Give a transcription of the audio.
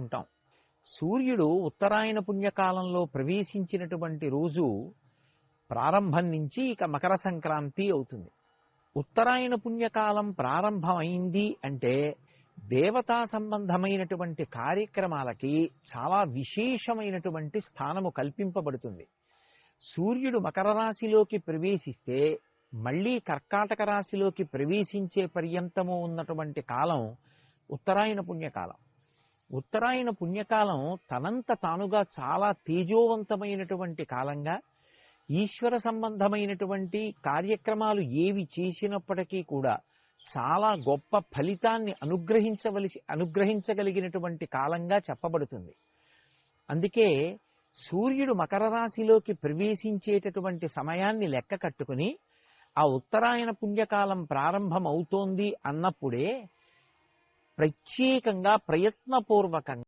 ఉంటాం. సూర్యుడు ఉత్తరాయణ పుణ్యకాలంలో ప్రవేశించినటువంటి రోజు ప్రారంభం నుంచి ఇక మకర సంక్రాంతి అవుతుంది. ఉత్తరాయణ పుణ్యకాలం ప్రారంభమైంది అంటే దేవతా సంబంధమైనటువంటి కార్యక్రమాలకి చాలా విశేషమైనటువంటి స్థానము కల్పింపబడుతుంది. సూర్యుడు మకర రాశిలోకి ప్రవేశిస్తే మళ్లీ కర్కాటక రాశిలోకి ప్రవేశించే పర్యంతము ఉన్నటువంటి కాలం ఉత్తరాయణ పుణ్యకాలం. ఉత్తరాయణ పుణ్యకాలం తనంత తానుగా చాలా తేజోవంతమైనటువంటి కాలంగా, ఈశ్వర సంబంధమైనటువంటి కార్యక్రమాలు ఏవి చేసినప్పటికీ కూడా చాలా గొప్ప ఫలితాన్ని అనుగ్రహించగలిగినటువంటి కాలంగా చెప్పబడుతుంది. అందుకే సూర్యుడు మకర రాశిలోకి ప్రవేశించేటటువంటి సమయాన్ని లెక్క కట్టుకుని ఆ ఉత్తరాయణ పుణ్యకాలం ప్రారంభం అవుతోంది అన్నప్పుడే ప్రత్యేకంగా ప్రయత్నపూర్వకంగా